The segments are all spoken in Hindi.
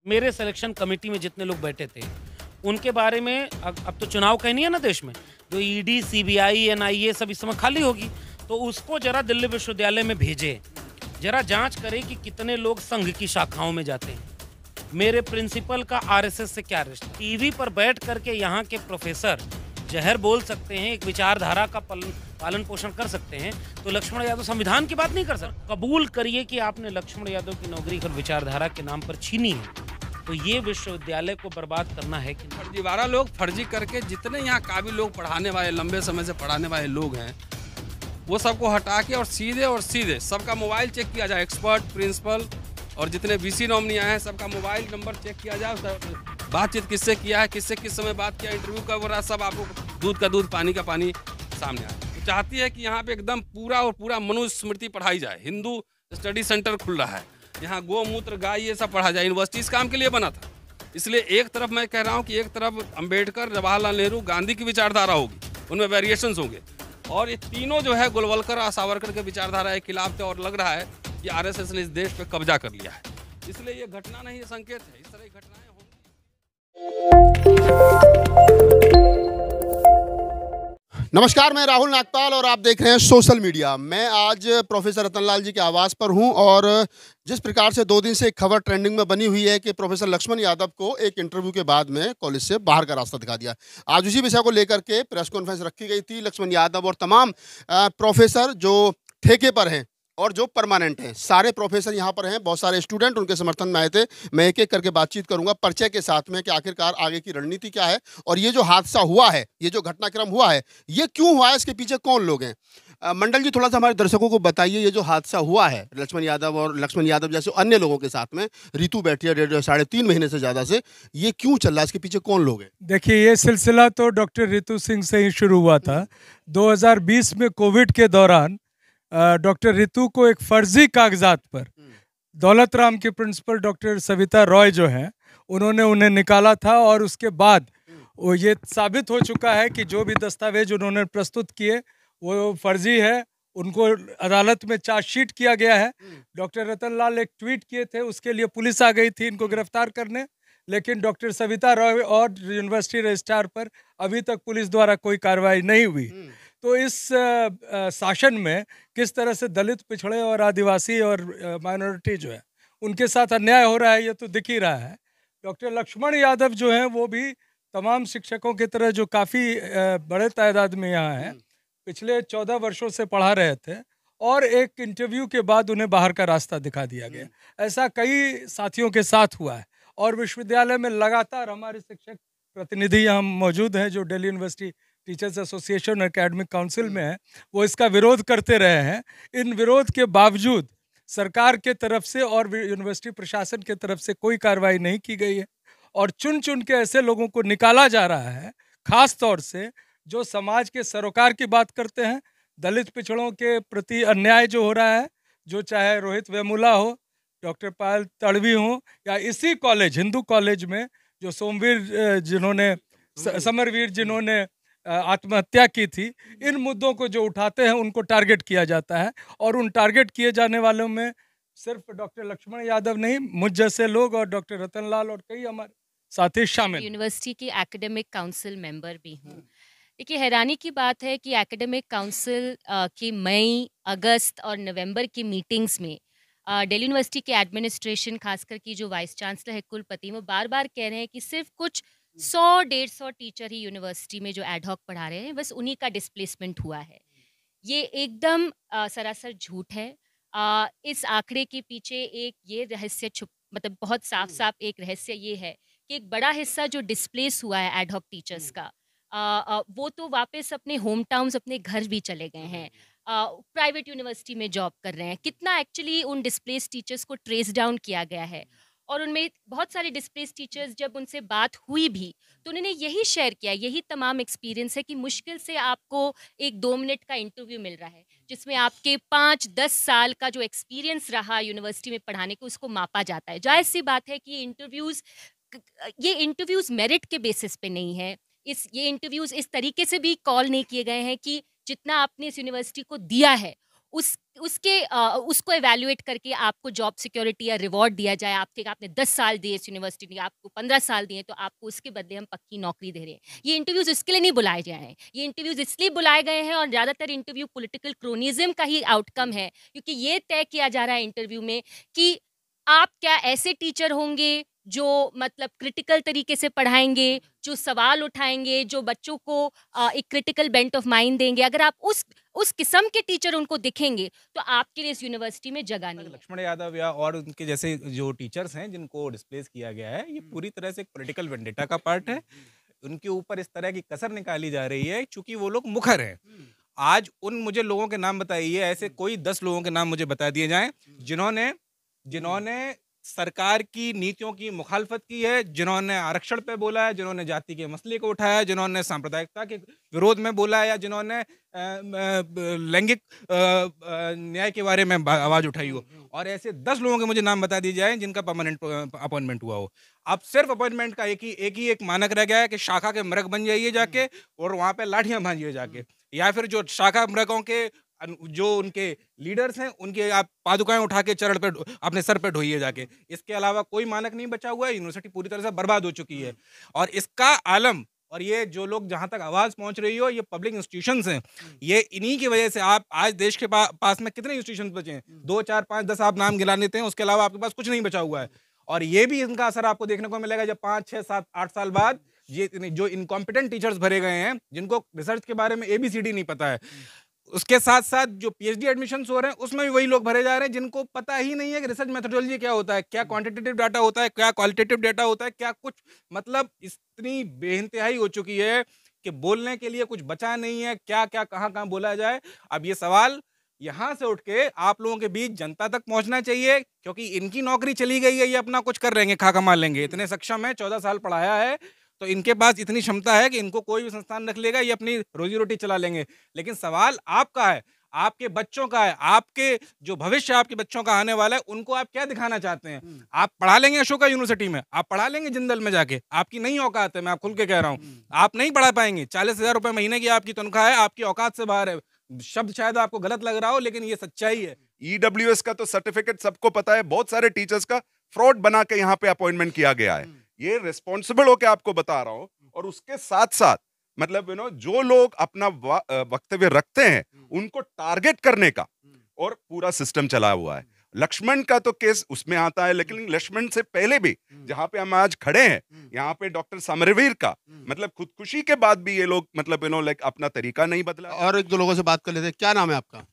मेरे सिलेक्शन कमेटी में जितने लोग बैठे थे, उनके बारे में अब तो चुनाव कहीं नहीं है ना देश में, जो ईडी, सीबीआई, एनआईए सब इस समय खाली होगी, तो उसको जरा दिल्ली विश्वविद्यालय में भेजे, जरा जांच करे कि कितने लोग संघ की शाखाओं में जाते हैं। मेरे प्रिंसिपल का आरएसएस से क्या रिश्ता? टीवी पर बैठ करके यहाँ के प्रोफेसर जहर बोल सकते हैं, एक विचारधारा का पालन पोषण कर सकते हैं, तो लक्ष्मण यादव संविधान की बात नहीं कर सकते। कबूल करिए कि आपने लक्ष्मण यादव की नौकरी और विचारधारा के नाम पर छीनी है, तो ये विश्वविद्यालय को बर्बाद करना है कि फर्जीवाड़ा लोग फर्जी करके जितने यहाँ काबिल लोग पढ़ाने वाले, लंबे समय से पढ़ाने वाले लोग हैं, वो सबको हटा के और सीधे सबका मोबाइल चेक किया जाए। एक्सपर्ट, प्रिंसिपल और जितने वीसी नॉमिनी आए हैं सबका मोबाइल नंबर चेक किया जाए, बातचीत किससे किया है, किससे किस समय बात किया, इंटरव्यू कब हो रहा है, सब आपको दूध का दूध पानी का पानी सामने आए। तो चाहती है कि यहाँ पे एकदम पूरा मनुस्मृति पढ़ाई जाए। हिंदू स्टडी सेंटर खुल रहा है, यहाँ गोमूत्र, गाय, ये सब पढ़ा जाए। यूनिवर्सिटी इस काम के लिए बना था। इसलिए एक तरफ मैं कह रहा हूँ कि एक तरफ अंबेडकर, जवाहरलाल नेहरू, गांधी की विचारधारा होगी, उनमें वेरिएशंस होंगे, और ये तीनों जो है गोलवलकर और सावरकर के विचारधारा के खिलाफ थे, और लग रहा है कि आरएसएस ने इस देश पे कब्जा कर लिया है। इसलिए ये घटना नहीं, ये संकेत है, इस तरह की घटनाएं होंगी। नमस्कार, मैं राहुल नागपाल और आप देख रहे हैं सोशल मीडिया। मैं आज प्रोफेसर रतनलाल जी के आवास पर हूं और जिस प्रकार से 2 दिन से एक खबर ट्रेंडिंग में बनी हुई है कि प्रोफेसर लक्ष्मण यादव को एक इंटरव्यू के बाद में कॉलेज से बाहर का रास्ता दिखा दिया। आज उसी विषय को लेकर के प्रेस कॉन्फ्रेंस रखी गई थी। लक्ष्मण यादव और तमाम प्रोफेसर जो ठेके पर हैं और जो परमानेंट हैं, सारे प्रोफेसर यहाँ पर हैं। बहुत सारे स्टूडेंट उनके समर्थन में आए थे। मैं एक एक करके बातचीत करूंगा परिचय के साथ में कि आखिरकार आगे की रणनीति क्या है और ये जो हादसा हुआ है, ये जो घटनाक्रम हुआ है, ये क्यों हुआ है, इसके पीछे कौन लोग हैं। मंडल जी, थोड़ा सा हमारे दर्शकों को बताइए, ये जो हादसा हुआ है लक्ष्मण यादव जैसे अन्य लोगों के साथ में, रितु बैठी है 3.5 महीने से ज़्यादा से, ये क्यों चल रहा है, इसके पीछे कौन लोग हैं? देखिए, ये सिलसिला तो डॉक्टर रितु सिंह से ही शुरू हुआ था। 2020 में कोविड के दौरान डॉक्टर रितु को एक फर्जी कागजात पर दौलत राम के प्रिंसिपल डॉक्टर सविता रॉय जो हैं, उन्होंने उन्हें निकाला था, और उसके बाद वो ये साबित हो चुका है कि जो भी दस्तावेज उन्होंने प्रस्तुत किए वो फर्जी है। उनको अदालत में चार्जशीट किया गया है। डॉक्टर रतनलाल एक ट्वीट किए थे, उसके लिए पुलिस आ गई थी इनको गिरफ्तार करने, लेकिन डॉक्टर सविता रॉय और यूनिवर्सिटी रजिस्ट्रार पर अभी तक पुलिस द्वारा कोई कार्रवाई नहीं हुई। तो इस शासन में किस तरह से दलित, पिछड़े और आदिवासी और माइनॉरिटी जो है उनके साथ अन्याय हो रहा है, ये तो दिख ही रहा है। डॉक्टर लक्ष्मण यादव जो हैं वो भी तमाम शिक्षकों की तरह जो काफ़ी बड़े तादाद में यहाँ हैं, पिछले 14 वर्षों से पढ़ा रहे थे, और एक इंटरव्यू के बाद उन्हें बाहर का रास्ता दिखा दिया गया। ऐसा कई साथियों के साथ हुआ है, और विश्वविद्यालय में लगातार हमारे शिक्षक प्रतिनिधि यहाँ मौजूद हैं जो Delhi university teachers association academic council में है, वो इसका विरोध करते रहे हैं। इन विरोध के बावजूद सरकार के तरफ से और यूनिवर्सिटी प्रशासन के तरफ से कोई कार्रवाई नहीं की गई है, और चुन चुन के ऐसे लोगों को निकाला जा रहा है, खास तौर से जो समाज के सरोकार की बात करते हैं, दलित पिछड़ों के प्रति अन्याय जो हो रहा है, जो चाहे रोहित वेमुला हो, डॉक्टर पायल तड़वी हो, या इसी कॉलेज, हिंदू कॉलेज में जो सोमवीर जिन्होंने समरवीर जिन्होंने आत्महत्या की थी, इन मुद्दों को जो उठाते हैं उनको टारगेट किया जाता है, और उन टारगेट किए जाने वालों में सिर्फ डॉक्टर लक्ष्मण यादव नहीं, मुझ जैसे लोग और डॉक्टर रतनलाल और कई हमारे साथी शामिल। यूनिवर्सिटी की एकेडमिक काउंसिल मेंबर भी हूँ। देखिए, हैरानी की बात है कि एकेडमिक काउंसिल की मई, अगस्त और नवंबर की मीटिंग्स में दिल्ली यूनिवर्सिटी के एडमिनिस्ट्रेशन, खासकर की जो वाइस चांसलर है, कुलपति, वो बार बार कह रहे हैं कि सिर्फ कुछ 100-150 टीचर ही यूनिवर्सिटी में जो एडहॉक पढ़ा रहे हैं, बस उन्हीं का डिस्प्लेसमेंट हुआ है। ये एकदम सरासर झूठ है। इस आंकड़े के पीछे एक ये रहस्य मतलब बहुत साफ साफ एक रहस्य ये है कि एक बड़ा हिस्सा जो डिस्प्लेस हुआ है एडहॉक टीचर्स का, वो तो वापस अपने होम टाउन्स, अपने घर भी चले गए हैं, प्राइवेट यूनिवर्सिटी में जॉब कर रहे हैं। कितना एक्चुअली उन डिस्प्लेस टीचर्स को ट्रेस डाउन किया गया है, और उनमें बहुत सारे डिस्प्लेस टीचर्स, जब उनसे बात हुई भी तो उन्होंने यही शेयर किया, यही तमाम एक्सपीरियंस है कि मुश्किल से आपको एक 2 मिनट का इंटरव्यू मिल रहा है जिसमें आपके 5-10 साल का जो एक्सपीरियंस रहा यूनिवर्सिटी में पढ़ाने को, उसको मापा जाता है। जाहिर सी बात है कि ये इंटरव्यूज़ मेरिट के बेसिस पे नहीं है। ये इंटरव्यूज़ इस तरीके से भी कॉल नहीं किए गए हैं कि जितना आपने इस यूनिवर्सिटी को दिया है उसको एवेल्युएट करके आपको जॉब सिक्योरिटी या रिवॉर्ड दिया जाए। आपने 10 साल दिए इस यूनिवर्सिटी ने, आपको 15 साल दिए, तो आपको उसके बदले हम पक्की नौकरी दे रहे हैं। ये इंटरव्यूज़ इसके लिए नहीं बुलाए गए हैं, ये इंटरव्यूज़ इसलिए बुलाए गए हैं, और ज़्यादातर इंटरव्यू पॉलिटिकल क्रोनिज़्म का ही आउटकम है, क्योंकि ये तय किया जा रहा है इंटरव्यू में कि आप क्या ऐसे टीचर होंगे जो मतलब क्रिटिकल तरीके से पढ़ाएँगे, जो सवाल उठाएँगे, जो बच्चों को एक क्रिटिकल बेंट ऑफ माइंड देंगे। अगर आप उस किस्म के टीचर उनको दिखेंगे, तो आपके लिए इस यूनिवर्सिटी में जगह नहीं है। लक्ष्मण यादव या और उनके जैसे जो टीचर्स हैं जिनको डिस्प्लेस किया गया है, ये पूरी तरह से एक पॉलिटिकल वेंडेटा का पार्ट है। उनके ऊपर इस तरह की कसर निकाली जा रही है क्योंकि वो लोग मुखर हैं। आज उन मुझे लोगों के नाम बताइए, ऐसे कोई 10 लोगों के नाम मुझे बता दिए जाएं जिन्होंने सरकार की नीतियों की मुखालफत की है, जिन्होंने आरक्षण पे बोला है, जिन्होंने जाति के मसले को उठाया है, जिन्होंने सांप्रदायिकता के विरोध में बोला है, या जिन्होंने लैंगिक न्याय के बारे में आवाज़ उठाई हो। और ऐसे 10 लोगों के मुझे नाम बता दिए जाएं जिनका परमानेंट अपॉइंटमेंट हुआ हो। अब सिर्फ अपॉइंटमेंट का एक मानक रह गया है कि शाखा के मृग बन जाइए जाके और वहाँ पे लाठियाँ भांजिए जाके, या फिर जो शाखा मृगों के जो उनके लीडर्स हैं उनके आप पादुकाएं उठा के चरण पे अपने सर पे ढोइए जाके। इसके अलावा कोई मानक नहीं बचा हुआ है। यूनिवर्सिटी पूरी तरह से बर्बाद हो चुकी है, और इसका आलम, और ये जो लोग जहां तक आवाज पहुंच रही हो, ये पब्लिक इंस्टीट्यूशंस हैं। ये इन्हीं की वजह से आप आज देश के पास में कितने इंस्टीट्यूशंस बचे हैं? 2, 4, 5, 10 आप नाम गिला लेते हैं, उसके अलावा आपके पास कुछ नहीं बचा हुआ है। और ये भी इनका असर आपको देखने को मिलेगा जब 5, 6, 7, 8 साल बाद ये जो इनकॉम्पिटेंट टीचर्स भरे गए हैं, जिनको रिसर्च के बारे में ABCD नहीं पता है, उसके साथ साथ जो PhD एडमिशन्स हो रहे हैं उसमें भी वही लोग भरे जा रहे हैं जिनको पता ही नहीं है कि रिसर्च मेथोडोलॉजी क्या होता है, क्या क्वांटिटेटिव डाटा होता है, क्या क्वालिटेटिव डाटा होता है, क्या कुछ। मतलब इतनी बेइंतहाई हो चुकी है कि बोलने के लिए कुछ बचा नहीं है, क्या क्या कहाँ कहाँ बोला जाए। अब ये सवाल यहाँ से उठ के आप लोगों के बीच जनता तक पहुंचना चाहिए, क्योंकि इनकी नौकरी चली गई है, ये अपना कुछ कर रहेंगे, खा कमा लेंगे, इतने सक्षम है, 14 साल पढ़ाया है, तो इनके पास इतनी क्षमता है कि इनको कोई भी संस्थान रख लेगा, ये अपनी रोजी रोटी चला लेंगे। लेकिन सवाल आपका है, आपके बच्चों का है, आपके जो भविष्य आपके बच्चों का आने वाला है, उनको आप क्या दिखाना चाहते हैं? आप पढ़ा लेंगे अशोका यूनिवर्सिटी में, आप पढ़ा लेंगे जिंदल में जाके, आपकी नहीं औकात है, मैं आप खुल के कह रहा हूँ, आप नहीं पढ़ा पाएंगे। 40,000 रुपए महीने की आपकी तनख्वाह है, आपकी औकात से बाहर है। शब्द शायद आपको गलत लग रहा हो, लेकिन ये सच्चाई है। EWS का तो सर्टिफिकेट सबको पता है, बहुत सारे टीचर्स का फ्रॉड बना के यहाँ पे अपॉइंटमेंट किया गया है। ये रिस्पॉन्सिबल होकर आपको बता रहा हूँ। और उसके साथ साथ मतलब जो लोग अपना वक्तव्य रखते हैं उनको टारगेट करने का और पूरा सिस्टम चला हुआ है। लक्ष्मण का तो केस उसमें आता है, लेकिन लक्ष्मण से पहले भी जहां पे हम आज खड़े हैं, यहाँ पे डॉक्टर समरवीर का मतलब खुदकुशी के बाद भी ये लोग मतलब लाइक अपना तरीका नहीं बदला। और 1-2 लोगों से बात कर लेते हैं। क्या नाम है आपका?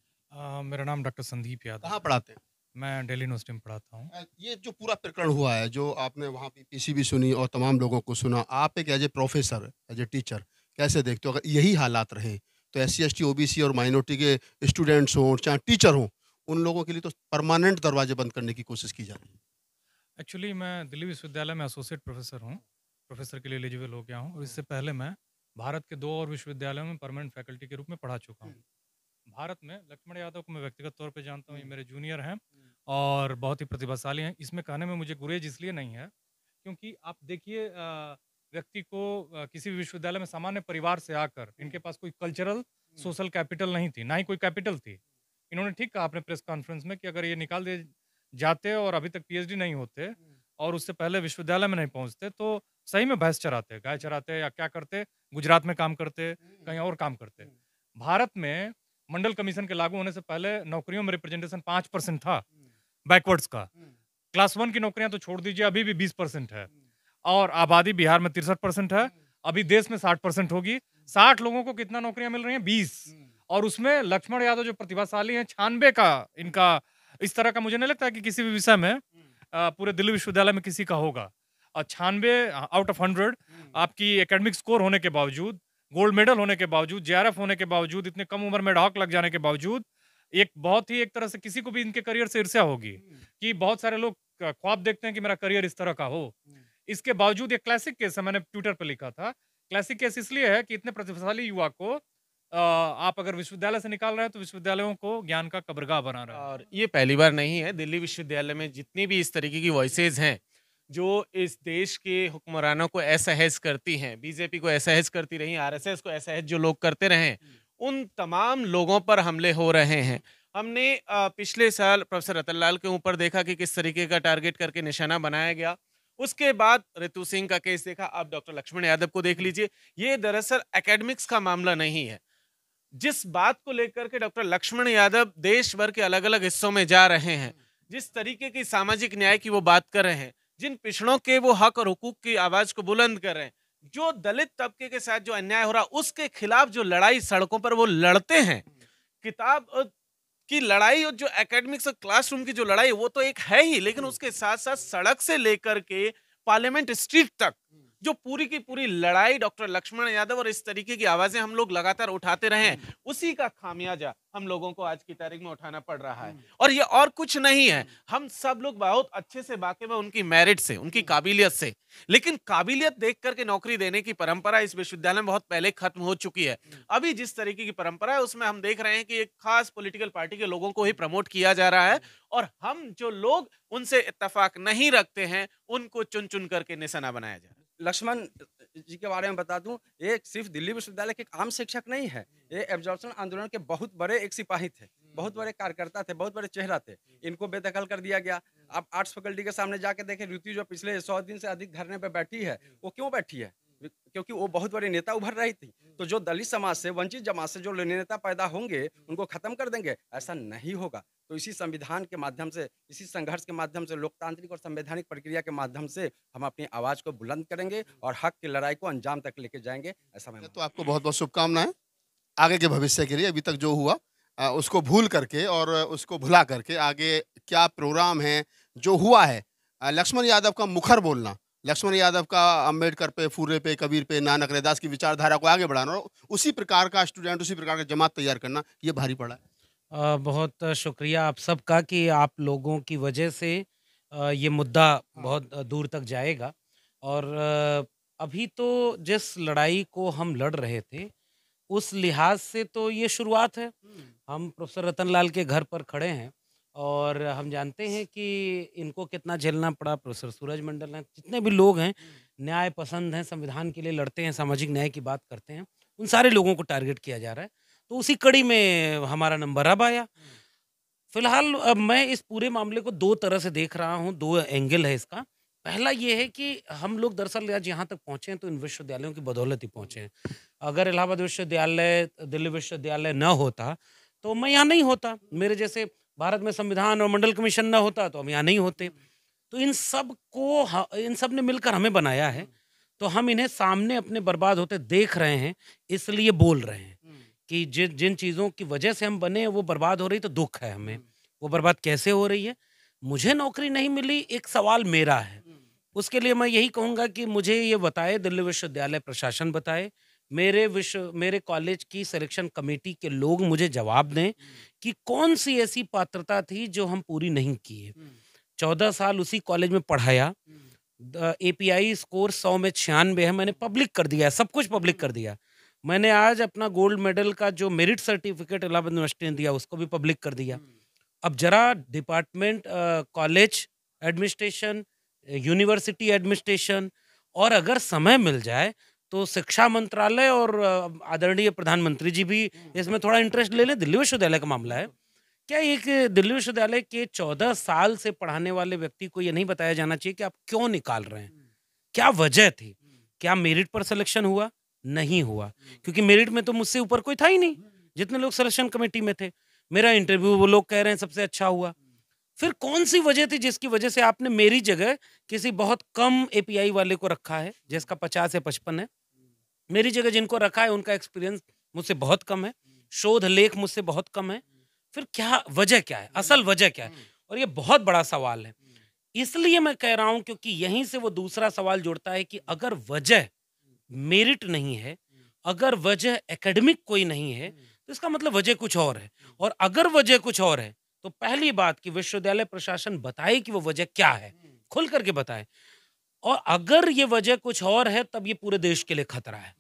मेरा नाम डॉक्टर संदीप यादव। कहाँ पढ़ाते हैं? मैं दिल्ली यूनिवर्सिटी में पढ़ाता हूँ। ये जो पूरा प्रकरण हुआ है, जो आपने वहाँ पे PCB सुनी और तमाम लोगों को सुना, आप एक as a professor, as a teacher कैसे देखते हो? अगर यही हालात रहे तो SC ST OBC और माइनॉरिटी के स्टूडेंट्स हों चाहे टीचर हों, उन लोगों के लिए तो परमानेंट दरवाजे बंद करने की कोशिश की जा रही है। एक्चुअली मैं दिल्ली विश्वविद्यालय में एसोसिएट प्रोफेसर हूँ, प्रोफेसर के लिए एलिजिबल हो गया हूँ, और इससे पहले मैं भारत के 2 और विश्वविद्यालयों में परमानेंट फैकल्टी के रूप में पढ़ा चुका हूँ। भारत में लक्ष्मण यादव को मैं व्यक्तिगत तौर पे जानता हूँ, ये मेरे जूनियर हैं और बहुत ही प्रतिभाशाली हैं। इसमें कहने में मुझे गुरेज इसलिए नहीं है क्योंकि आप देखिए, व्यक्ति को किसी भी विश्वविद्यालय में सामान्य परिवार से आकर इनके पास कोई कल्चरल सोशल कैपिटल नहीं थी, ना ही कोई कैपिटल थी। इन्होंने ठीक कहा आपने प्रेस कॉन्फ्रेंस में कि अगर ये निकाल दिए जाते और अभी तक PhD नहीं होते और उससे पहले विश्वविद्यालय में नहीं पहुंचते तो सही में भैंस चराते, गाय चराते, या क्या करते, गुजरात में काम करते, कहीं और काम करते। भारत में मंडल कमीशन के लागू होने से पहले नौकरियों में रिप्रेजेंटेशन 5% था बैकवर्ड्स का। क्लास 1 की नौकरियां तो छोड़ दीजिए, अभी भी 20% है, और आबादी बिहार में 63% है, अभी देश में 60% होगी। 60 लोगों को कितना नौकरियां मिल रही हैं? 20। और उसमें लक्ष्मण यादव जो प्रतिभाशाली हैं, 96 का इनका, इस तरह का मुझे नहीं लगता है कि किसी भी विषय में पूरे दिल्ली विश्वविद्यालय में किसी का होगा। और 96 आउट ऑफ 100 आपकी एकेडमिक स्कोर होने के बावजूद, गोल्ड मेडल होने के बावजूद, JRF होने के बावजूद, इतने कम उम्र में डॉक लग जाने के बावजूद, एक बहुत ही एक तरह से किसी को भी इनके करियर से ईर्ष्या होगी कि बहुत सारे लोग ख्वाब देखते हैं कि मेरा करियर इस तरह का हो। इसके बावजूद ये क्लासिक केस है, मैंने ट्विटर पर लिखा था। क्लासिक केस इसलिए है कि इतने प्रतिभाशाली युवा को आप अगर विश्वविद्यालय से निकाल रहे हैं तो विश्वविद्यालयों को ज्ञान का कब्रगाह बना रहे हैं। और ये पहली बार नहीं है, दिल्ली विश्वविद्यालय में जितनी भी इस तरीके की वॉइसेज हैं जो इस देश के हुक्मरानों को असहज करती हैं, बीजेपी को असहज करती रही, RSS को असहज जो लोग करते रहे, उन तमाम लोगों पर हमले हो रहे हैं। हमने पिछले साल प्रोफेसर रतनलाल के ऊपर देखा कि किस तरीके का टारगेट करके निशाना बनाया गया। उसके बाद रितु सिंह का केस देखा। अब डॉक्टर लक्ष्मण यादव को देख लीजिए। ये दरअसल एकेडमिक्स का मामला नहीं है। जिस बात को लेकर के डॉक्टर लक्ष्मण यादव देश भर के अलग अलग हिस्सों में जा रहे हैं, जिस तरीके की सामाजिक न्याय की वो बात कर रहे हैं, जिन पिछड़ों के वो हक और हुकूक की आवाज को बुलंद कर रहे हैं, जो दलित तबके के साथ जो अन्याय हो रहा उसके खिलाफ जो लड़ाई सड़कों पर वो लड़ते हैं। किताब की लड़ाई और जो एकेडमिक्स और क्लासरूम की जो लड़ाई वो तो एक है ही, लेकिन उसके साथ साथ सड़क से लेकर के पार्लियामेंट स्ट्रीट तक जो पूरी की पूरी लड़ाई डॉक्टर लक्ष्मण यादव और इस तरीके की आवाजें हम लोग लगातार उठाते रहे हैं, उसी का खामियाजा हम लोगों को आज की तारीख में उठाना पड़ रहा है। और ये और कुछ नहीं है। हम सब लोग बहुत अच्छे से वाकिफ हैं उनकी मेरिट से, उनकी काबिलियत से, लेकिन काबिलियत देख करके नौकरी देने की परंपरा इस विश्वविद्यालय में बहुत पहले खत्म हो चुकी है। अभी जिस तरीके की परंपरा है उसमें हम देख रहे हैं कि एक खास पॉलिटिकल पार्टी के लोगों को ही प्रमोट किया जा रहा है, और हम जो लोग उनसे इत्तेफाक नहीं रखते हैं उनको चुन चुन करके निशाना बनाया जा रहा है। लक्ष्मण जी के बारे में बता दूं, ये सिर्फ दिल्ली विश्वविद्यालय के एक आम शिक्षक नहीं है, ये एब्जॉर्प्शन आंदोलन के बहुत बड़े एक सिपाही थे, बहुत बड़े कार्यकर्ता थे, बहुत बड़े चेहरा थे। इनको बेदखल कर दिया गया। आप आर्ट्स फैकल्टी के सामने जाके देखें, ऋतु जो पिछले 100 दिन से अधिक धरने पे बैठी है, वो क्यों बैठी है? क्योंकि वो बहुत बड़ी नेता उभर रही थी। तो जो दलित समाज से, वंचित जमात से जो नेता पैदा होंगे उनको खत्म कर देंगे, ऐसा नहीं होगा। तो इसी संविधान के माध्यम से, इसी संघर्ष के माध्यम से, लोकतांत्रिक और संवैधानिक प्रक्रिया के माध्यम से हम अपनी आवाज को बुलंद करेंगे और हक की लड़ाई को अंजाम तक लेके जाएंगे। ऐसा मैं तो आपको बहुत बहुत शुभकामनाएं आगे के भविष्य के लिए। अभी तक जो हुआ उसको भूल करके और उसको भुला करके आगे क्या प्रोग्राम है जो हुआ है। लक्ष्मण यादव का मुखर बोलना, लक्ष्मण यादव का अम्बेडकर पे, फूले पे, कबीर पे, नानक रैदास की विचारधारा को आगे बढ़ाना और उसी प्रकार का स्टूडेंट, उसी प्रकार का जमात तैयार करना, ये भारी पड़ा है। बहुत शुक्रिया आप सबका कि आप लोगों की वजह से ये मुद्दा बहुत दूर तक जाएगा। और अभी तो जिस लड़ाई को हम लड़ रहे थे उस लिहाज से तो ये शुरुआत है। हम प्रोफेसर रतनलाल के घर पर खड़े हैं और हम जानते हैं कि इनको कितना झेलना पड़ा। प्रोफेसर सूरज मंडल हैं, जितने भी लोग हैं न्याय पसंद हैं, संविधान के लिए लड़ते हैं, सामाजिक न्याय की बात करते हैं, उन सारे लोगों को टारगेट किया जा रहा है। तो उसी कड़ी में हमारा नंबर अब आया। फिलहाल अब मैं इस पूरे मामले को दो तरह से देख रहा हूँ, दो एंगल है इसका। पहला ये है कि हम लोग दरअसल आज यहाँ तक पहुँचे हैं तो इन विश्वविद्यालयों की बदौलत ही पहुँचे हैं। अगर इलाहाबाद विश्वविद्यालय, दिल्ली विश्वविद्यालय न होता तो मैं यहाँ नहीं होता, मेरे जैसे भारत में संविधान और मंडल कमीशन न होता तो हम यहाँ नहीं होते। तो इन सब ने मिलकर हमें बनाया है, तो हम इन्हें सामने अपने बर्बाद होते देख रहे हैं, इसलिए बोल रहे हैं कि जिन चीज़ों की वजह से हम बने वो बर्बाद हो रही, तो दुख है हमें। वो बर्बाद कैसे हो रही है? मुझे नौकरी नहीं मिली, एक सवाल मेरा है। उसके लिए मैं यही कहूँगा कि मुझे ये बताए, दिल्ली विश्वविद्यालय प्रशासन बताए, मेरे कॉलेज की सिलेक्शन कमेटी के लोग मुझे जवाब दें कि कौन सी ऐसी पात्रता थी जो हम पूरी नहीं किए। 14 साल उसी कॉलेज में पढ़ाया। API स्कोर 100 में 96 है। मैंने पब्लिक कर दिया है, सब कुछ पब्लिक कर दिया। मैंने आज अपना गोल्ड मेडल का जो मेरिट सर्टिफिकेट इलाहाबाद यूनिवर्सिटी ने दिया उसको भी पब्लिक कर दिया। अब जरा department, college administration, university administration और अगर समय मिल जाए तो शिक्षा मंत्रालय और आदरणीय प्रधानमंत्री जी भी इसमें थोड़ा इंटरेस्ट ले लें। दिल्ली विश्वविद्यालय का मामला है। क्या एक दिल्ली विश्वविद्यालय के 14 साल से पढ़ाने वाले व्यक्ति को ये नहीं बताया जाना चाहिए कि आप क्यों निकाल रहे हैं, क्या वजह थी? क्या मेरिट पर सिलेक्शन हुआ? नहीं हुआ, क्योंकि मेरिट में तो मुझसे ऊपर कोई था ही नहीं, जितने लोग सिलेक्शन कमेटी में थे। मेरा इंटरव्यू वो लोग कह रहे हैं सबसे अच्छा हुआ। फिर कौन सी वजह थी जिसकी वजह से आपने मेरी जगह किसी बहुत कम API वाले को रखा है जिसका 50 या 55 है? मेरी जगह जिनको रखा है उनका एक्सपीरियंस मुझसे बहुत कम है, शोध लेख मुझसे बहुत कम है। फिर क्या वजह, क्या है असल वजह, क्या है? और ये बहुत बड़ा सवाल है। इसलिए मैं कह रहा हूं क्योंकि यहीं से वो दूसरा सवाल जुड़ता है कि अगर वजह मेरिट नहीं है, अगर वजह एकेडमिक कोई नहीं है, तो इसका मतलब वजह कुछ और है। और अगर वजह कुछ और है तो पहली बात कि विश्वविद्यालय प्रशासन बताए कि वो वजह क्या है, खुल करके बताए। और अगर ये वजह कुछ और है तब ये पूरे देश के लिए खतरा है।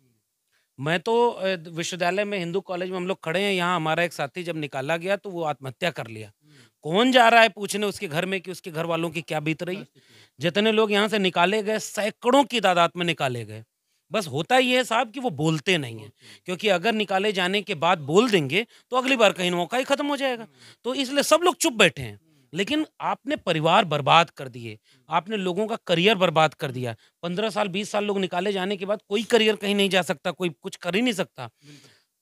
मैं तो विश्वविद्यालय में, हिंदू कॉलेज में हम लोग खड़े हैं, यहाँ हमारा एक साथी जब निकाला गया तो वो आत्महत्या कर लिया। कौन जा रहा है पूछने उसके घर में कि उसके घर वालों की क्या बीत रही? जितने लोग यहाँ से निकाले गए, सैकड़ों की तादाद में निकाले गए, बस होता ये है साहब कि वो बोलते नहीं हैं, क्योंकि अगर निकाले जाने के बाद बोल देंगे तो अगली बार कहीं मौका ही खत्म हो जाएगा। तो इसलिए सब लोग चुप बैठे हैं। लेकिन आपने परिवार बर्बाद कर दिए, आपने लोगों का करियर बर्बाद कर दिया। 15 साल 20 साल लोग निकाले जाने के बाद कोई करियर कहीं नहीं जा सकता, कोई कुछ कर ही नहीं सकता।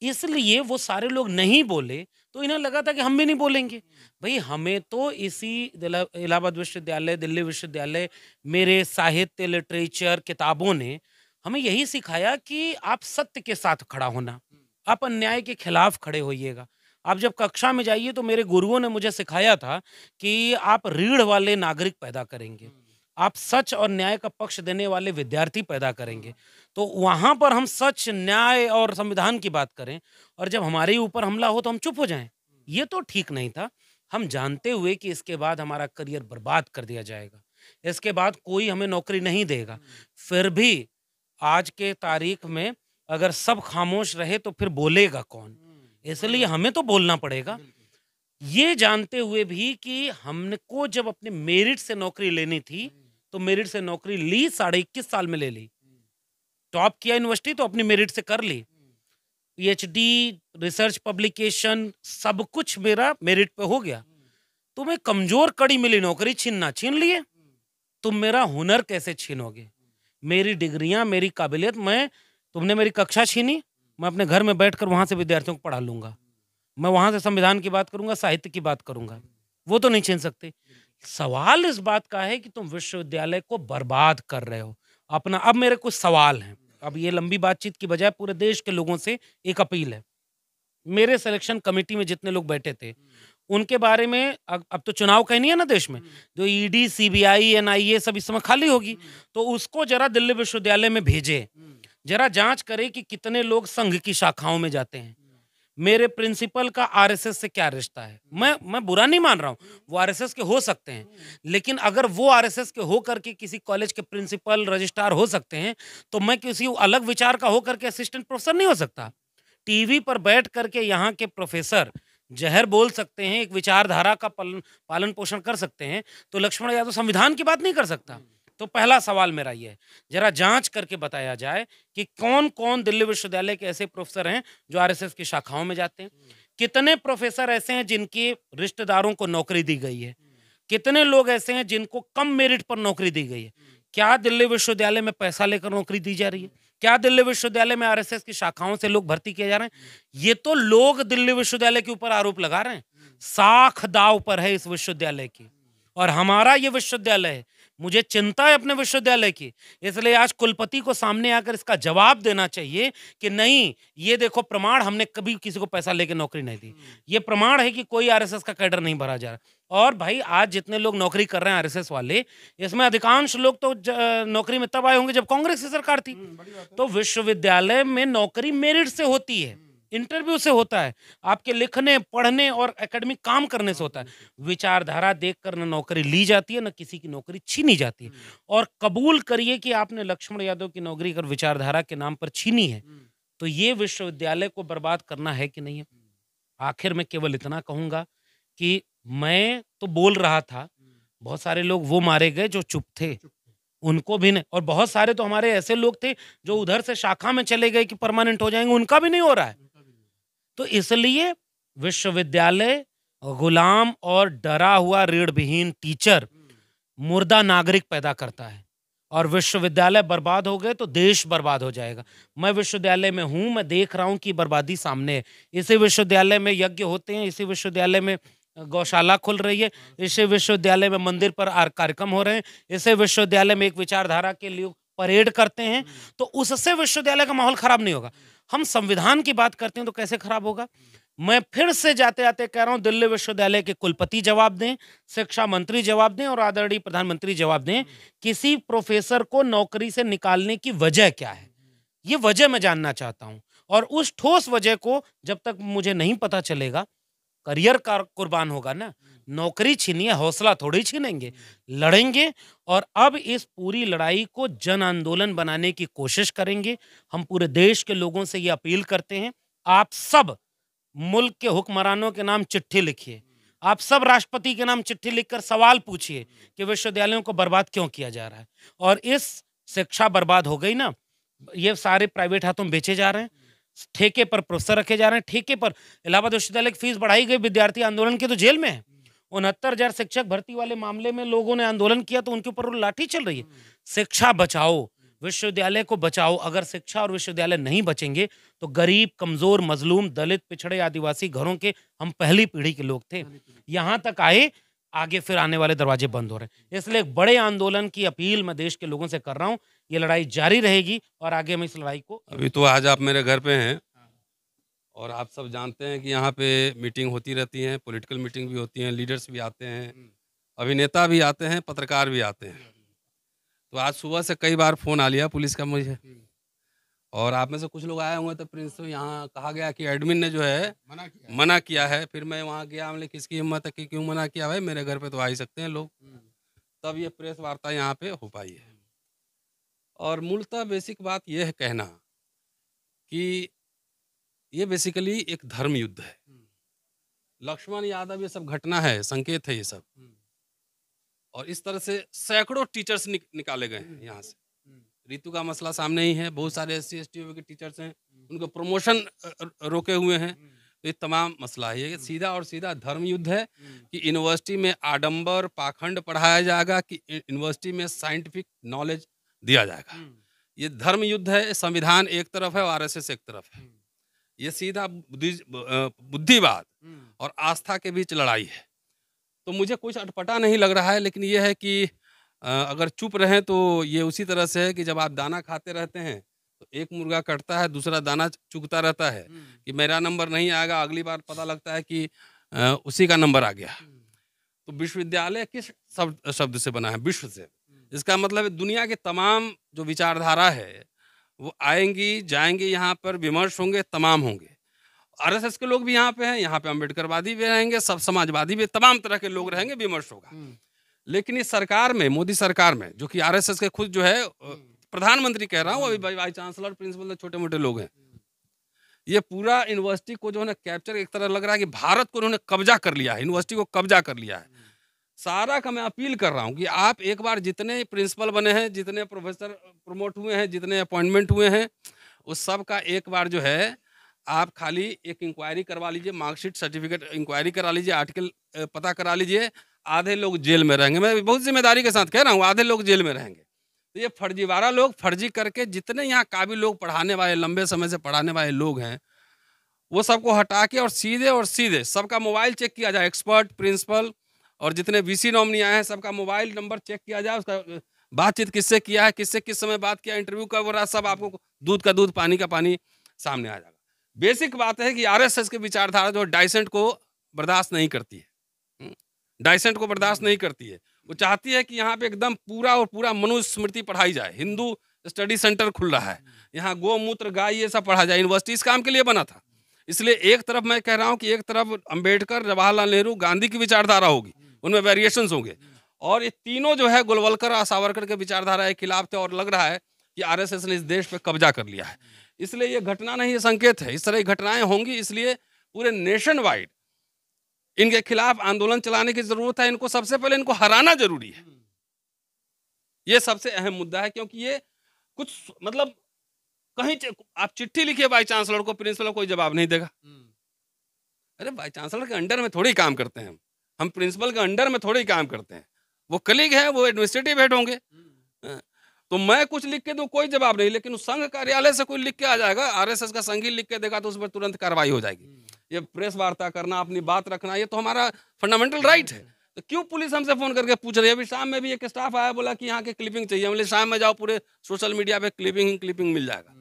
इसलिए वो सारे लोग नहीं बोले, तो इन्हें लगा था कि हम भी नहीं बोलेंगे। भाई हमें तो इसी इलाहाबाद विश्वविद्यालय, दिल्ली विश्वविद्यालय, मेरे साहित्य, लिटरेचर, किताबों ने हमें यही सिखाया कि आप सत्य के साथ खड़ा होना, आप अन्याय के खिलाफ खड़े होइएगा। आप जब कक्षा में जाइए तो मेरे गुरुओं ने मुझे सिखाया था कि आप रीढ़ वाले नागरिक पैदा करेंगे, आप सच और न्याय का पक्ष देने वाले विद्यार्थी पैदा करेंगे। तो वहां पर हम सच, न्याय और संविधान की बात करें और जब हमारे ऊपर हमला हो तो हम चुप हो जाएं, ये तो ठीक नहीं था। हम जानते हुए कि इसके बाद हमारा करियर बर्बाद कर दिया जाएगा, इसके बाद कोई हमें नौकरी नहीं देगा, फिर भी आज के तारीख में अगर सब खामोश रहे तो फिर बोलेगा कौन? इसलिए हमें तो बोलना पड़ेगा। ये जानते हुए भी कि हमको जब अपने मेरिट से नौकरी लेनी थी तो मेरिट से नौकरी ली, 21.5 साल में ले ली। टॉप किया यूनिवर्सिटी तो अपनी मेरिट से कर ली। पीएचडी, रिसर्च पब्लिकेशन, सब कुछ मेरा मेरिट पे हो गया। तुम्हें कमजोर कड़ी मिली, नौकरी छीनना छीन लिए। तुम मेरा हुनर कैसे छीनोगे? मेरी डिग्रियां, मेरी काबिलियत, तुमने मेरी कक्षा छीनी, मैं अपने घर में बैठकर वहां से विद्यार्थियों को पढ़ा लूंगा, मैं वहां से संविधान की बात करूंगा, साहित्य की बात करूंगा, वो तो नहीं छीन सकते। सवाल इस बात का है कि तुम विश्वविद्यालय को बर्बाद कर रहे हो अपना। अब मेरे कुछ सवाल हैं, अब ये लंबी बातचीत की बजाय पूरे देश के लोगों से एक अपील है। मेरे सिलेक्शन कमेटी में जितने लोग बैठे थे उनके बारे में, अब तो चुनाव कहीं नहीं है ना देश में, जो ईडी, सीबीआई, एनआईए सब इस समय खाली होगी, तो उसको जरा दिल्ली विश्वविद्यालय में भेजे, जरा जांच करे कि कितने लोग संघ की शाखाओं में जाते हैं। मेरे प्रिंसिपल का आरएसएस से क्या रिश्ता है? मैं बुरा नहीं मान रहा हूँ, वो आरएसएस के हो सकते हैं, लेकिन अगर वो आरएसएस के हो करके किसी कॉलेज के प्रिंसिपल, रजिस्ट्रार हो सकते हैं, तो मैं किसी अलग विचार का हो करके असिस्टेंट प्रोफेसर नहीं हो सकता। टीवी पर बैठ करके यहाँ के प्रोफेसर जहर बोल सकते हैं, एक विचारधारा का पालन पोषण कर सकते हैं, तो लक्ष्मण यादव संविधान की बात नहीं कर सकता। तो पहला सवाल मेरा ये है, जरा जांच करके बताया जाए कि कौन कौन दिल्ली विश्वविद्यालय के ऐसे प्रोफेसर हैं जो आरएसएस की शाखाओं में जाते हैं, कितने प्रोफेसर ऐसे हैं जिनके रिश्तेदारों को नौकरी दी गई है, कितने लोग ऐसे हैं जिनको कम मेरिट पर नौकरी दी गई है। क्या दिल्ली विश्वविद्यालय में पैसा लेकर नौकरी दी जा रही है? क्या दिल्ली विश्वविद्यालय में आरएसएस की शाखाओं से लोग भर्ती किए जा रहे हैं? ये तो लोग दिल्ली विश्वविद्यालय के ऊपर आरोप लगा रहे हैं। साख दाव पर है इस विश्वविद्यालय की, और हमारा ये विश्वविद्यालय है, मुझे चिंता है अपने विश्वविद्यालय की। इसलिए आज कुलपति को सामने आकर इसका जवाब देना चाहिए कि नहीं, ये देखो प्रमाण, हमने कभी किसी को पैसा लेके नौकरी नहीं दी, ये प्रमाण है कि कोई आरएसएस का कैडर नहीं भरा जा रहा। और भाई आज जितने लोग नौकरी कर रहे हैं आरएसएस वाले, इसमें अधिकांश लोग तो नौकरी में तब आए होंगे जब कांग्रेस की सरकार थी। तो विश्वविद्यालय में नौकरी मेरिट से होती है, इंटरव्यू से होता है, आपके लिखने, पढ़ने और एकेडमिक काम करने से होता है। विचारधारा देखकर न नौकरी ली जाती है, न किसी की नौकरी छीनी जाती है। और कबूल करिए कि आपने लक्ष्मण यादव की नौकरी कर विचारधारा के नाम पर छीनी है, तो ये विश्वविद्यालय को बर्बाद करना है कि नहीं है? आखिर में केवल इतना कहूंगा कि मैं तो बोल रहा था, बहुत सारे लोग वो मारे गए जो चुप थे, उनको भी नहीं, और बहुत सारे तो हमारे ऐसे लोग थे जो उधर से शाखा में चले गए कि परमानेंट हो जाएंगे, उनका भी नहीं हो रहा है। तो इसलिए विश्वविद्यालय गुलाम और डरा हुआ ऋणविहीन टीचर, मुर्दा नागरिक पैदा करता है, और विश्वविद्यालय बर्बाद हो गए तो देश बर्बाद हो जाएगा। मैं विश्वविद्यालय में हूं, मैं देख रहा हूं कि बर्बादी सामने है। इसी विश्वविद्यालय में यज्ञ होते हैं, इसी विश्वविद्यालय में गौशाला खुल रही है, इसी विश्वविद्यालय में मंदिर पर कार्यक्रम हो रहे हैं, इसी विश्वविद्यालय में एक विचारधारा के लिए परेड करते हैं। तो उससे विश्वविद्यालय का माहौल खराब नहीं होगा। हम संविधान की बात करते हैं तो कैसे खराब होगा? मैं फिर से जाते जाते कह रहा हूं, दिल्ली विश्वविद्यालय के कुलपति जवाब दें, शिक्षा मंत्री जवाब दें, और आदरणीय प्रधानमंत्री जवाब दें, किसी प्रोफेसर को नौकरी से निकालने की वजह क्या है? ये वजह मैं जानना चाहता हूं, और उस ठोस वजह को जब तक मुझे नहीं पता चलेगा, करियर का कुर्बान होगा ना। नौकरी छीनिए, हौसला थोड़ी छीनेंगे, लड़ेंगे, और अब इस पूरी लड़ाई को जन आंदोलन बनाने की कोशिश करेंगे। हम पूरे देश के लोगों से ये अपील करते हैं, आप सब मुल्क के हुक्मरानों के नाम चिट्ठी लिखिए, आप सब राष्ट्रपति के नाम चिट्ठी लिखकर सवाल पूछिए कि विश्वविद्यालयों को बर्बाद क्यों किया जा रहा है। और इस शिक्षा बर्बाद हो गई ना, ये सारे प्राइवेट हाथों में बेचे जा रहे हैं, ठेके पर प्रोफेसर रखे जा रहे हैं, ठेके पर इलाहाबाद विश्वविद्यालय की फीस बढ़ाई गई, विद्यार्थी आंदोलन के तो जेल में है। 69,000 शिक्षक भर्ती वाले मामले में लोगों ने आंदोलन किया तो उनके ऊपर लाठी चल रही है। शिक्षा बचाओ, विश्वविद्यालय को बचाओ। अगर शिक्षा और विश्वविद्यालय नहीं बचेंगे तो गरीब, कमजोर, मजलूम, दलित, पिछड़े, आदिवासी घरों के हम पहली पीढ़ी के लोग थे, यहाँ तक आए, आगे फिर आने वाले दरवाजे बंद हो रहे हैं। इसलिए एक बड़े आंदोलन की अपील मैं देश के लोगों से कर रहा हूँ। ये लड़ाई जारी रहेगी और आगे हम इस लड़ाई को अभी तो आज आप मेरे घर पे हैं और आप सब जानते हैं कि यहाँ पे मीटिंग होती रहती है, पॉलिटिकल मीटिंग भी होती हैं, लीडर्स भी आते हैं, अभिनेता भी आते हैं, पत्रकार भी आते हैं। तो आज सुबह से कई बार फ़ोन आ लिया पुलिस का मुझे, और आप में से कुछ लोग आए हुए तो प्रिंस तो यहाँ कहा गया कि एडमिन ने जो है मना किया है। फिर मैं वहाँ गया, हमने किसकी हिम्मत है कि क्यों मना किया भाई, मेरे घर पे तो आ ही सकते हैं लोग। तब ये प्रेस वार्ता यहाँ पे हो पाई है। और मूलतः बेसिक बात यह है कहना कि ये बेसिकली एक धर्म युद्ध है। लक्ष्मण यादव ये सब घटना है, संकेत है ये सब। और इस तरह से सैकड़ों टीचर्स निकाले गए हैं यहाँ से। ऋतु का मसला सामने ही है, बहुत सारे SC ST के टीचर्स हैं, उनको प्रमोशन रोके हुए हैं। तो ये तमाम मसला है, ये सीधा और सीधा धर्म युद्ध है कि यूनिवर्सिटी में आडंबर, पाखंड पढ़ाया जाएगा कि यूनिवर्सिटी में साइंटिफिक नॉलेज दिया जाएगा। ये धर्म युद्ध है। संविधान एक तरफ है और RSS एक तरफ है। ये सीधा बुद्धिवाद और आस्था के बीच लड़ाई है। तो मुझे कुछ अटपटा नहीं लग रहा है, लेकिन ये है कि अगर चुप रहें तो ये उसी तरह से है कि जब आप दाना खाते रहते हैं तो एक मुर्गा कटता है, दूसरा दाना चुगता रहता है कि मेरा नंबर नहीं आएगा, अगली बार पता लगता है कि उसी का नंबर आ गया। तो विश्वविद्यालय किस शब्द से बना है? विश्व से। इसका मतलब दुनिया के तमाम जो विचारधारा है वो आएंगी, जाएंगी, यहाँ पर विमर्श होंगे, तमाम होंगे। RSS के लोग भी यहाँ पे हैं, यहाँ पे अम्बेडकरवादी भी रहेंगे, सब समाजवादी भी, तमाम तरह के लोग रहेंगे, विमर्श होगा। लेकिन इस सरकार में, मोदी सरकार में, जो कि RSS के खुद जो है प्रधानमंत्री कह रहा हूँ, अभी वाइस चांसलर, प्रिंसिपल, छोटे मोटे लोग हैं, ये पूरा यूनिवर्सिटी को जो है कैप्चर, एक तरह लग रहा है कि भारत को उन्होंने कब्जा कर लिया है, यूनिवर्सिटी को कब्जा कर लिया है। सारा का मैं अपील कर रहा हूँ कि आप एक बार जितने प्रिंसिपल बने हैं, जितने प्रोफेसर प्रमोट हुए हैं, जितने अपॉइंटमेंट हुए हैं, उस सब का एक बार जो है आप खाली एक इंक्वायरी करवा लीजिए, मार्कशीट, सर्टिफिकेट इंक्वायरी करा लीजिए, आर्टिकल पता करा लीजिए। आधे लोग जेल में रहेंगे, मैं बहुत जिम्मेदारी के साथ कह रहा हूँ, आधे लोग जेल में रहेंगे। तो ये फर्जीवाड़ा लोग फर्जी करके जितने यहाँ काबिल लोग पढ़ाने वाले, लंबे समय से पढ़ाने वाले लोग हैं, वो सबको हटा के और सीधे सबका मोबाइल चेक किया जाए। एक्सपर्ट, प्रिंसिपल और जितने VC नॉमिनी आए हैं, सबका मोबाइल नंबर चेक किया जाए, उसका बातचीत किससे किया है, किससे किस समय बात किया, इंटरव्यू कब हो रहा, सब आपको दूध का दूध, पानी का पानी सामने आ जाएगा। बेसिक बात है कि RSS की विचारधारा जो डाइसेंट को बर्दाश्त नहीं करती है, डाइसेंट को बर्दाश्त नहीं करती है। वो चाहती है कि यहाँ पे एकदम पूरा और पूरा मनुस्मृति पढ़ाई जाए। हिंदू स्टडी सेंटर खुल रहा है, यहाँ गोमूत्र, गाय, ये सब पढ़ा जाए। यूनिवर्सिटी इस काम के लिए बना था। इसलिए एक तरफ मैं कह रहा हूँ कि एक तरफ अंबेडकर, जवाहरलाल नेहरू, गांधी की विचारधारा होगी, उनमें वेरिएशंस होंगे, और ये तीनों जो है गोलवलकर और सावरकर के विचारधारा के खिलाफ थे। और लग रहा है कि RSS ने इस देश पे कब्जा कर लिया है। इसलिए ये घटना नहीं, ये संकेत है। इस तरह की घटनाएं होंगी, इसलिए पूरे नेशन वाइड इनके खिलाफ आंदोलन चलाने की जरूरत है। इनको सबसे पहले इनको हराना जरूरी है। ये सबसे अहम मुद्दा है, क्योंकि ये कुछ मतलब कहीं आप चिट्ठी लिखिए वाइस चांसलर को, प्रिंसिपल कोई जवाब नहीं देगा। अरे वाइस चांसलर के अंडर में थोड़ी ही काम करते हैं हम प्रिंसिपल के अंडर में थोड़ी ही काम करते हैं। वो कलीग है, वो एडमिनिस्ट्रेटिव हेड होंगे। तो मैं कुछ लिख के दूं, कोई जवाब नहीं, लेकिन उस संघ कार्यालय से कोई लिख के आ जाएगा, RSS का संघी लिख के देगा, तो उस पर तुरंत कार्रवाई हो जाएगी। ये प्रेस वार्ता करना, अपनी बात रखना, ये तो हमारा फंडामेंटल राइट है। तो क्यों पुलिस हमसे फोन करके पूछ रही है? अभी शाम में भी एक स्टाफ आया, बोला कि यहाँ के क्लिपिंग चाहिए। हमने शाम में जाओ, पूरे सोशल मीडिया पे क्लिपिंग मिल जाएगा।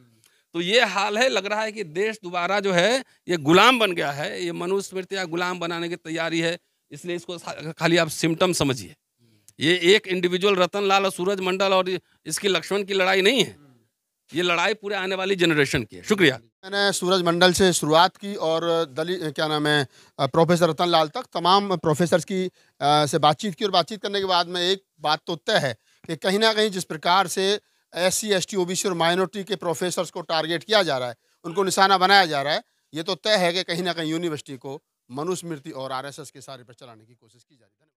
तो ये हाल है। लग रहा है कि देश दोबारा जो है ये गुलाम बन गया है, ये मनुस्मृति या गुलाम बनाने की तैयारी है। इसलिए इसको खाली आप सिम्टम समझिए। ये एक इंडिविजुअल रतनलाल और सूरज मंडल और इसकी लक्ष्मण की लड़ाई नहीं है, ये लड़ाई पूरे आने वाली जनरेशन की है। शुक्रिया। मैंने सूरज मंडल से शुरुआत की और क्या नाम है प्रोफेसर रतनलाल तक तमाम प्रोफेसर्स की से बातचीत की, और बातचीत करने के बाद में एक बात तो तय है कि कहीं ना कहीं जिस प्रकार से SC ST OBC और माइनॉरिटी के प्रोफेसर्स को टारगेट किया जा रहा है, उनको निशाना बनाया जा रहा है, ये तो तय है कि कहीं ना कहीं यूनिवर्सिटी को मनुस्मृति और RSS के सारे पर चलाने की कोशिश की जा रही है।